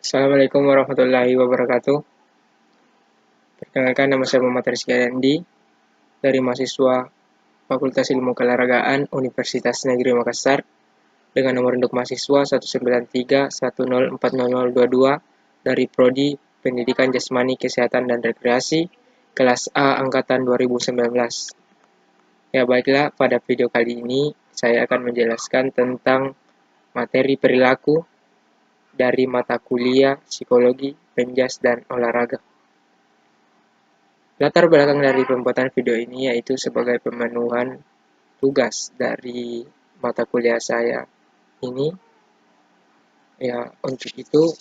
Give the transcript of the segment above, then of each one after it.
Assalamualaikum warahmatullahi wabarakatuh. Perkenalkan, nama saya Muhammad Rizky Andi dari mahasiswa Fakultas Ilmu Keolahragaan Universitas Negeri Makassar dengan nomor induk mahasiswa 193104022 dari Prodi Pendidikan Jasmani Kesehatan dan Rekreasi kelas A angkatan 2019. Ya baiklah, pada video kali ini saya akan menjelaskan tentang materi perilaku dari mata kuliah Psikologi, Penjas, dan Olahraga. Latar belakang dari pembuatan video ini yaitu sebagai pemenuhan tugas dari mata kuliah saya ini. Ya, untuk itu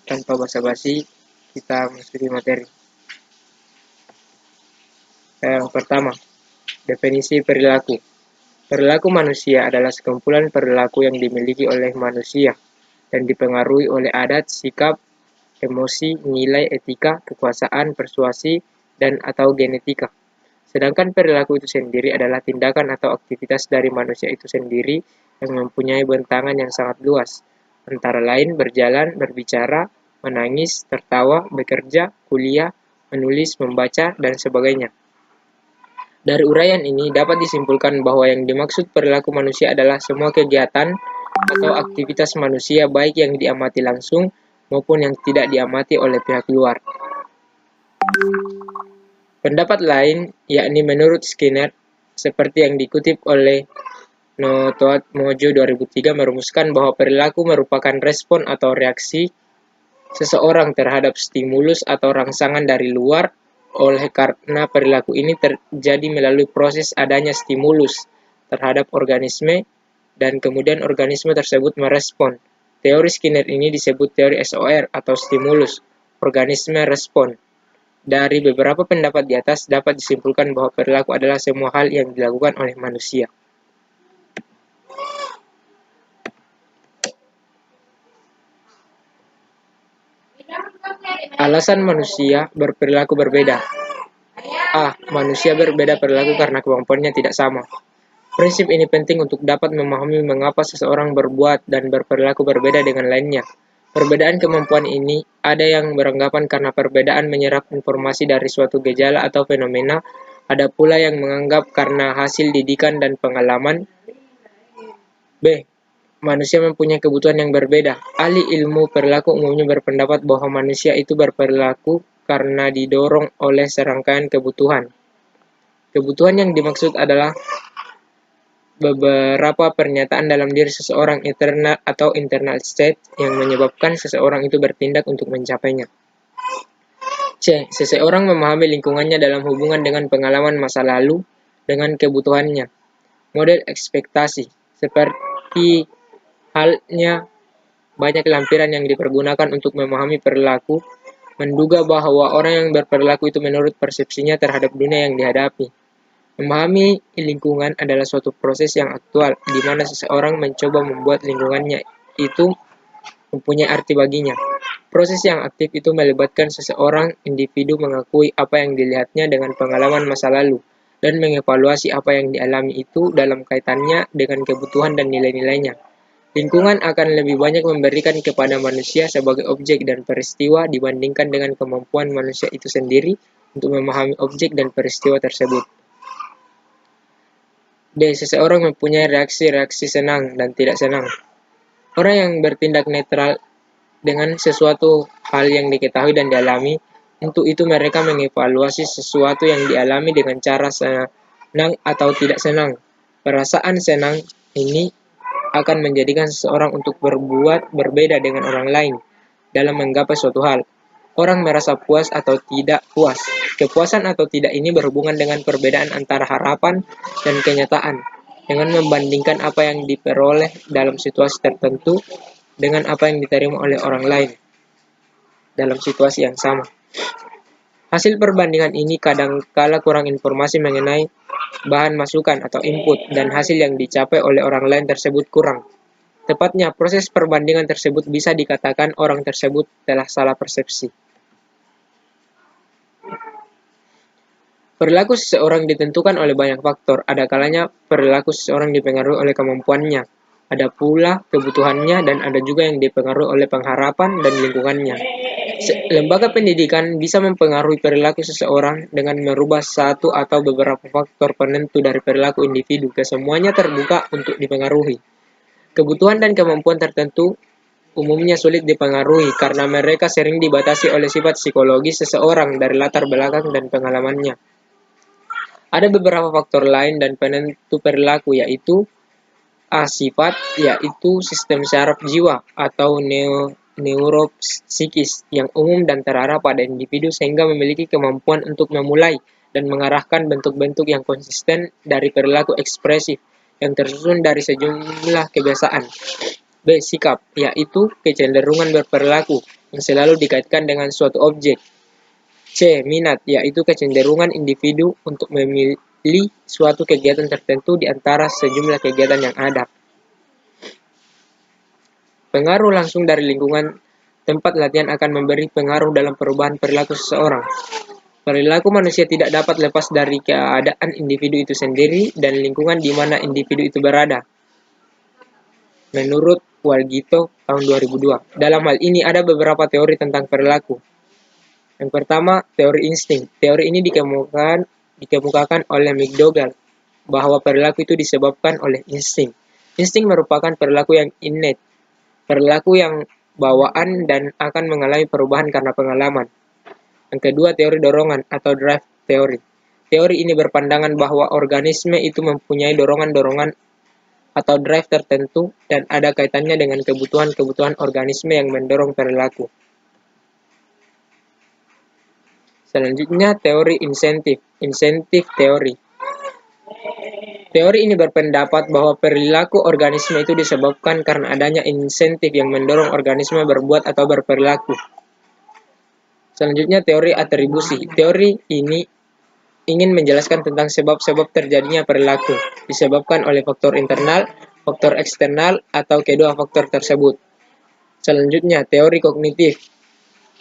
tanpa basa-basi kita masuki materi. Yang pertama, definisi perilaku. Perilaku manusia adalah sekumpulan perilaku yang dimiliki oleh manusia dan dipengaruhi oleh adat, sikap, emosi, nilai etika, kekuasaan, persuasi, dan atau genetika. Sedangkan perilaku itu sendiri adalah tindakan atau aktivitas dari manusia itu sendiri yang mempunyai bentangan yang sangat luas, antara lain berjalan, berbicara, menangis, tertawa, bekerja, kuliah, menulis, membaca, dan sebagainya. Dari uraian ini dapat disimpulkan bahwa yang dimaksud perilaku manusia adalah semua kegiatan atau aktivitas manusia baik yang diamati langsung maupun yang tidak diamati oleh pihak luar. Pendapat lain, yakni menurut Skinner, seperti yang dikutip oleh Notoat Mojo 2003 merumuskan bahwa perilaku merupakan respon atau reaksi seseorang terhadap stimulus atau rangsangan dari luar, oleh karena perilaku ini terjadi melalui proses adanya stimulus terhadap organisme dan kemudian organisme tersebut merespon. Teori Skinner ini disebut teori SOR atau stimulus, organisme respon. Dari beberapa pendapat di atas dapat disimpulkan bahwa perilaku adalah semua hal yang dilakukan oleh manusia. Alasan manusia berperilaku berbeda. A. Manusia berbeda perilaku karena kemampuannya tidak sama. Prinsip ini penting untuk dapat memahami mengapa seseorang berbuat dan berperilaku berbeda dengan lainnya. Perbedaan kemampuan ini ada yang beranggapan karena perbedaan menyerap informasi dari suatu gejala atau fenomena, ada pula yang menganggap karena hasil didikan dan pengalaman. B. Manusia mempunyai kebutuhan yang berbeda. Ahli ilmu perilaku umumnya berpendapat bahwa manusia itu berperilaku karena didorong oleh serangkaian kebutuhan. Kebutuhan yang dimaksud adalah beberapa pernyataan dalam diri seseorang, internal atau internal state, yang menyebabkan seseorang itu bertindak untuk mencapainya. C. Seseorang memahami lingkungannya dalam hubungan dengan pengalaman masa lalu dengan kebutuhannya. Model ekspektasi, seperti halnya banyak lampiran yang dipergunakan untuk memahami perilaku, menduga bahwa orang yang berperilaku itu menurut persepsinya terhadap dunia yang dihadapi. Memahami lingkungan adalah suatu proses yang aktual, di mana seseorang mencoba membuat lingkungannya itu mempunyai arti baginya. Proses yang aktif itu melibatkan seseorang individu mengakui apa yang dilihatnya dengan pengalaman masa lalu, dan mengevaluasi apa yang dialami itu dalam kaitannya dengan kebutuhan dan nilai-nilainya. Lingkungan akan lebih banyak memberikan kepada manusia sebagai objek dan peristiwa dibandingkan dengan kemampuan manusia itu sendiri untuk memahami objek dan peristiwa tersebut. D. Seseorang mempunyai reaksi-reaksi senang dan tidak senang. Orang yang bertindak netral dengan sesuatu hal yang diketahui dan dialami, untuk itu mereka mengevaluasi sesuatu yang dialami dengan cara senang atau tidak senang. Perasaan senang ini akan menjadikan seseorang untuk berbuat berbeda dengan orang lain dalam menggapai suatu hal. Orang merasa puas atau tidak puas. Kepuasan atau tidak ini berhubungan dengan perbedaan antara harapan dan kenyataan, dengan membandingkan apa yang diperoleh dalam situasi tertentu dengan apa yang diterima oleh orang lain dalam situasi yang sama. Hasil perbandingan ini kadangkala kurang informasi mengenai bahan masukan atau input, dan hasil yang dicapai oleh orang lain tersebut kurang. Tepatnya, proses perbandingan tersebut bisa dikatakan orang tersebut telah salah persepsi. Perilaku seseorang ditentukan oleh banyak faktor. Ada kalanya perilaku seseorang dipengaruhi oleh kemampuannya. ada pula kebutuhannya, dan ada juga yang dipengaruhi oleh pengharapan dan lingkungannya. Lembaga pendidikan bisa mempengaruhi perilaku seseorang dengan merubah satu atau beberapa faktor penentu dari perilaku individu. Kesemuanya terbuka untuk dipengaruhi. Kebutuhan dan kemampuan tertentu umumnya sulit dipengaruhi karena mereka sering dibatasi oleh sifat psikologis seseorang dari latar belakang dan pengalamannya. Ada beberapa faktor lain dan penentu perilaku, yaitu sifat, yaitu sistem saraf jiwa atau neuropsikis yang umum dan terarah pada individu sehingga memiliki kemampuan untuk memulai dan mengarahkan bentuk-bentuk yang konsisten dari perilaku ekspresif yang tersusun dari sejumlah kebiasaan. B. Sikap, yaitu kecenderungan berperilaku yang selalu dikaitkan dengan suatu objek. C. Minat, yaitu kecenderungan individu untuk memilih suatu kegiatan tertentu di antara sejumlah kegiatan yang ada. Pengaruh langsung dari lingkungan tempat latihan akan memberi pengaruh dalam perubahan perilaku seseorang. Perilaku manusia tidak dapat lepas dari keadaan individu itu sendiri dan lingkungan di mana individu itu berada. Menurut Walgito tahun 2002. Dalam hal ini ada beberapa teori tentang perilaku. Yang pertama, teori insting. Teori ini dikemukakan oleh McDougall bahwa perilaku itu disebabkan oleh insting. Insting merupakan perilaku yang innate, perilaku yang bawaan dan akan mengalami perubahan karena pengalaman. Yang kedua, teori dorongan atau drive theory. Teori ini berpandangan bahwa organisme itu mempunyai dorongan-dorongan atau drive tertentu dan ada kaitannya dengan kebutuhan-kebutuhan organisme yang mendorong perilaku. Selanjutnya, teori insentif teori. Teori ini berpendapat bahwa perilaku organisme itu disebabkan karena adanya insentif yang mendorong organisme berbuat atau berperilaku. Selanjutnya, teori atribusi. Teori ini ingin menjelaskan tentang sebab-sebab terjadinya perilaku, disebabkan oleh faktor internal, faktor eksternal, atau kedua faktor tersebut. Selanjutnya, teori kognitif.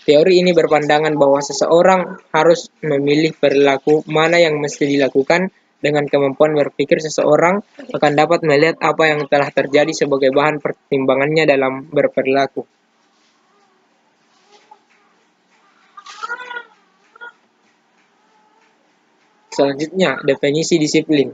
Teori ini berpandangan bahwa seseorang harus memilih perilaku mana yang mesti dilakukan. Dengan kemampuan berpikir, seseorang akan dapat melihat apa yang telah terjadi sebagai bahan pertimbangannya dalam berperilaku. Selanjutnya, definisi disiplin.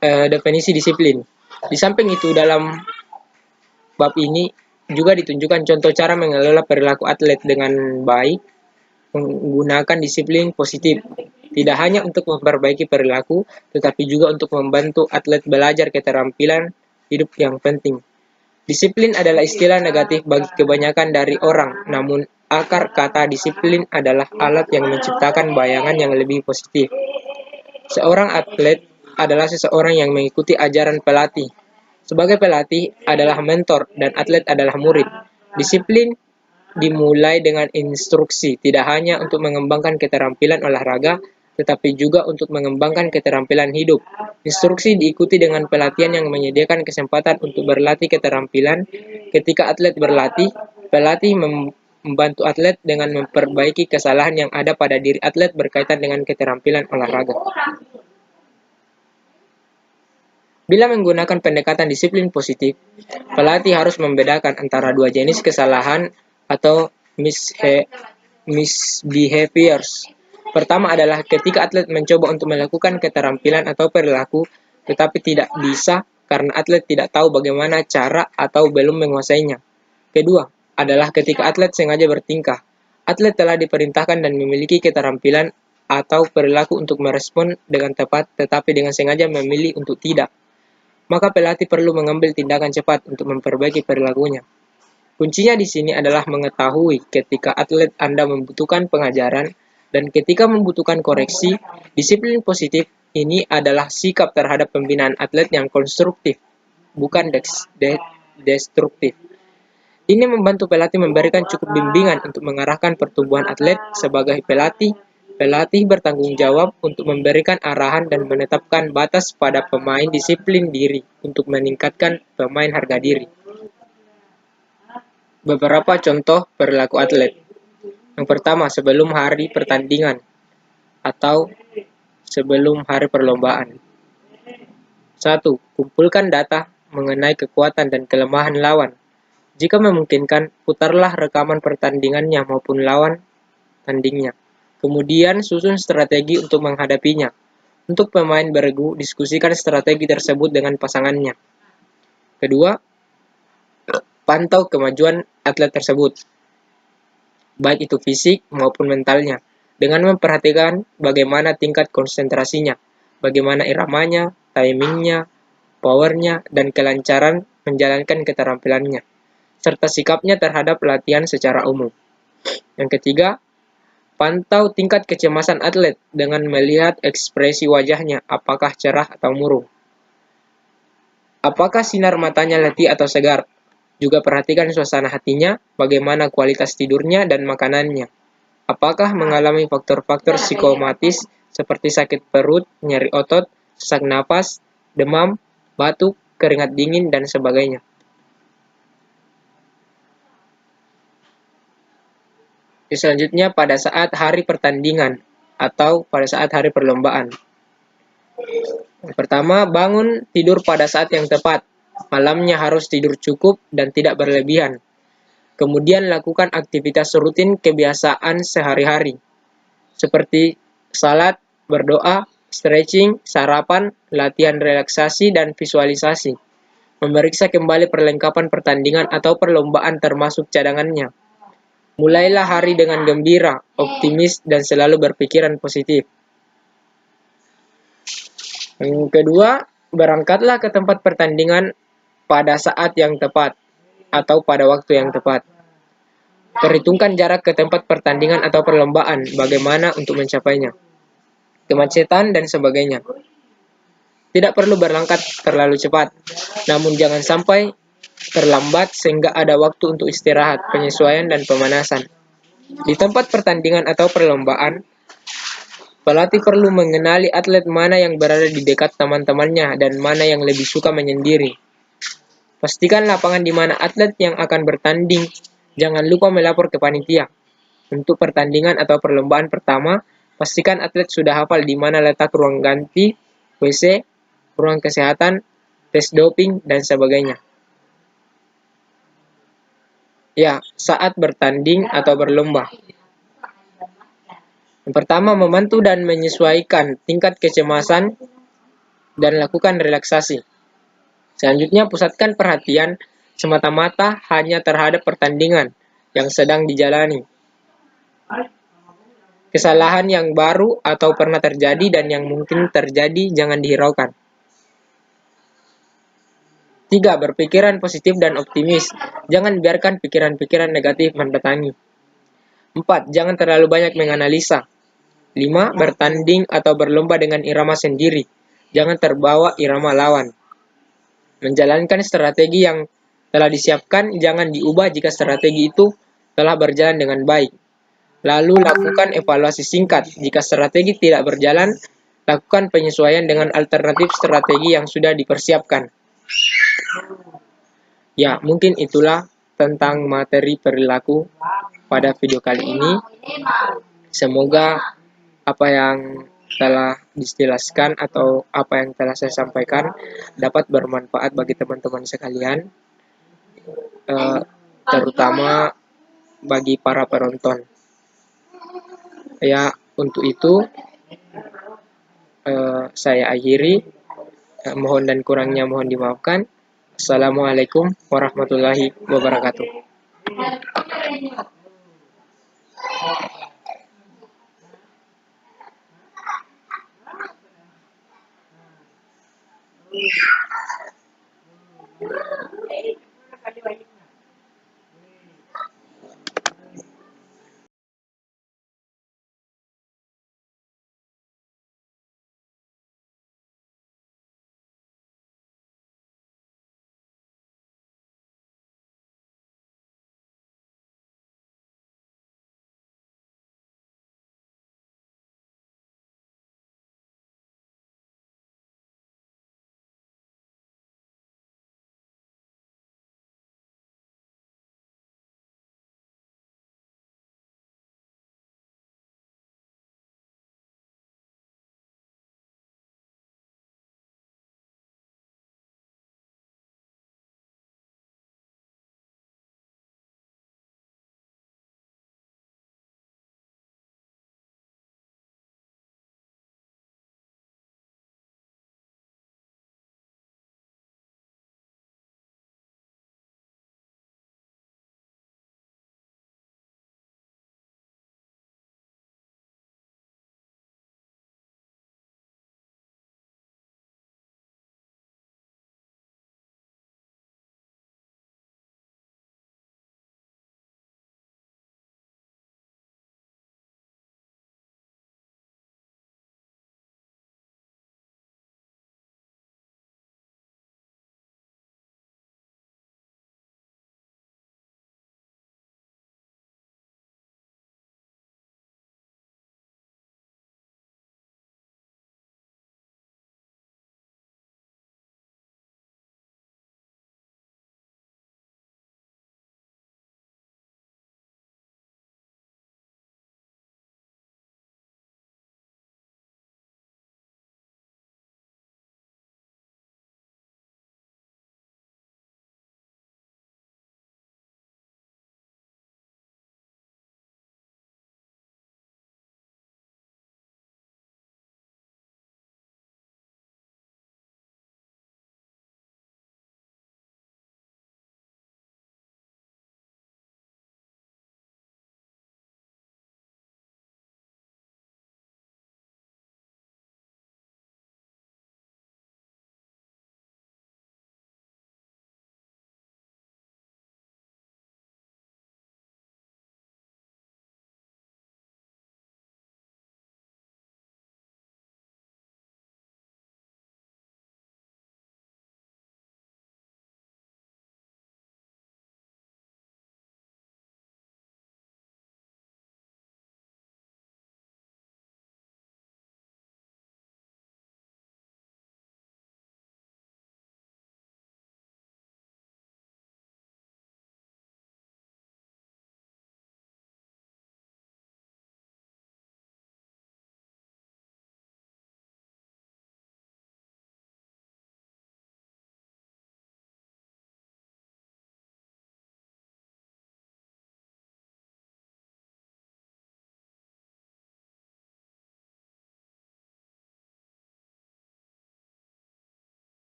Definisi disiplin. Di samping itu, dalam bab ini juga ditunjukkan contoh cara mengelola perilaku atlet dengan baik, menggunakan disiplin positif. Tidak hanya untuk memperbaiki perilaku, tetapi juga untuk membantu atlet belajar keterampilan hidup yang penting. Disiplin adalah istilah negatif bagi kebanyakan dari orang, namun akar kata disiplin adalah alat yang menciptakan bayangan yang lebih positif. Seorang atlet adalah seseorang yang mengikuti ajaran pelatih. Sebagai pelatih adalah mentor dan atlet adalah murid. Disiplin dimulai dengan instruksi, tidak hanya untuk mengembangkan keterampilan olahraga, tetapi juga untuk mengembangkan keterampilan hidup. Instruksi diikuti dengan pelatihan yang menyediakan kesempatan untuk berlatih keterampilan. Ketika atlet berlatih, pelatih membantu atlet dengan memperbaiki kesalahan yang ada pada diri atlet berkaitan dengan keterampilan olahraga. Bila menggunakan pendekatan disiplin positif, pelatih harus membedakan antara dua jenis kesalahan atau misbehaviors. Pertama adalah ketika atlet mencoba untuk melakukan keterampilan atau perilaku, tetapi tidak bisa karena atlet tidak tahu bagaimana cara atau belum menguasainya. Kedua adalah ketika atlet sengaja bertingkah. Atlet telah diperintahkan dan memiliki keterampilan atau perilaku untuk merespon dengan tepat, tetapi dengan sengaja memilih untuk tidak. Maka pelatih perlu mengambil tindakan cepat untuk memperbaiki perilakunya. Kuncinya di sini adalah mengetahui ketika atlet Anda membutuhkan pengajaran dan ketika membutuhkan koreksi. Disiplin positif ini adalah sikap terhadap pembinaan atlet yang konstruktif, bukan destruktif. Ini membantu pelatih memberikan cukup bimbingan untuk mengarahkan pertumbuhan atlet. Sebagai pelatih, Pelatih bertanggung jawab untuk memberikan arahan dan menetapkan batas pada pemain disiplin diri untuk meningkatkan pemain harga diri. Beberapa contoh perilaku atlet. Yang pertama, sebelum hari pertandingan atau sebelum hari perlombaan. 1. Kumpulkan data mengenai kekuatan dan kelemahan lawan. Jika memungkinkan, putarlah rekaman pertandingannya maupun lawan tandingnya. Kemudian susun strategi untuk menghadapinya. Untuk pemain beregu, diskusikan strategi tersebut dengan pasangannya. Kedua, pantau kemajuan atlet tersebut, baik itu fisik maupun mentalnya, dengan memperhatikan bagaimana tingkat konsentrasinya, bagaimana iramanya, timingnya, powernya, dan kelancaran menjalankan keterampilannya, serta sikapnya terhadap latihan secara umum. Yang ketiga, pantau tingkat kecemasan atlet dengan melihat ekspresi wajahnya, apakah cerah atau murung. Apakah sinar matanya letih atau segar? Juga perhatikan suasana hatinya, bagaimana kualitas tidurnya dan makanannya. Apakah mengalami faktor-faktor psikomatis seperti sakit perut, nyeri otot, sesak napas, demam, batuk, keringat dingin, dan sebagainya. Selanjutnya pada saat hari pertandingan atau pada saat hari perlombaan. Yang pertama, bangun tidur pada saat yang tepat. Malamnya harus tidur cukup dan tidak berlebihan. Kemudian lakukan aktivitas rutin kebiasaan sehari-hari, seperti salat, berdoa, stretching, sarapan, latihan relaksasi, dan visualisasi. Memeriksa kembali perlengkapan pertandingan atau perlombaan termasuk cadangannya. Mulailah hari dengan gembira, optimis, dan selalu berpikiran positif. Yang kedua, berangkatlah ke tempat pertandingan pada saat yang tepat atau pada waktu yang tepat. Perhitungkan jarak ke tempat pertandingan atau perlombaan, bagaimana untuk mencapainya, kemacetan, dan sebagainya. Tidak perlu berangkat terlalu cepat, namun jangan sampai terlambat sehingga ada waktu untuk istirahat, penyesuaian, dan pemanasan. Di tempat pertandingan atau perlombaan, pelatih perlu mengenali atlet mana yang berada di dekat teman-temannya dan mana yang lebih suka menyendiri. Pastikan lapangan di mana atlet yang akan bertanding. Jangan lupa melapor ke panitia. Untuk pertandingan atau perlombaan pertama, pastikan atlet sudah hafal di mana letak ruang ganti, WC, ruang kesehatan, tes doping, dan sebagainya. Ya, saat bertanding atau berlomba. Yang pertama, membantu dan menyesuaikan tingkat kecemasan dan lakukan relaksasi. Selanjutnya, pusatkan perhatian semata-mata hanya terhadap pertandingan yang sedang dijalani. Kesalahan yang baru atau pernah terjadi dan yang mungkin terjadi jangan dihiraukan. 3. Berpikiran positif dan optimis. Jangan biarkan pikiran-pikiran negatif mendatangi. 4. Jangan terlalu banyak menganalisa. 5. Bertanding atau berlomba dengan irama sendiri. Jangan terbawa irama lawan. Menjalankan strategi yang telah disiapkan, jangan diubah jika strategi itu telah berjalan dengan baik. Lalu lakukan evaluasi singkat. Jika strategi tidak berjalan, lakukan penyesuaian dengan alternatif strategi yang sudah dipersiapkan. Ya, mungkin itulah tentang materi perilaku pada video kali ini. Semoga apa yang telah dijelaskan atau apa yang telah saya sampaikan dapat bermanfaat bagi teman-teman sekalian, terutama bagi para penonton. Ya, untuk itu saya akhiri. Mohon dan kurangnya mohon dimaafkan. Assalamualaikum warahmatullahi wabarakatuh.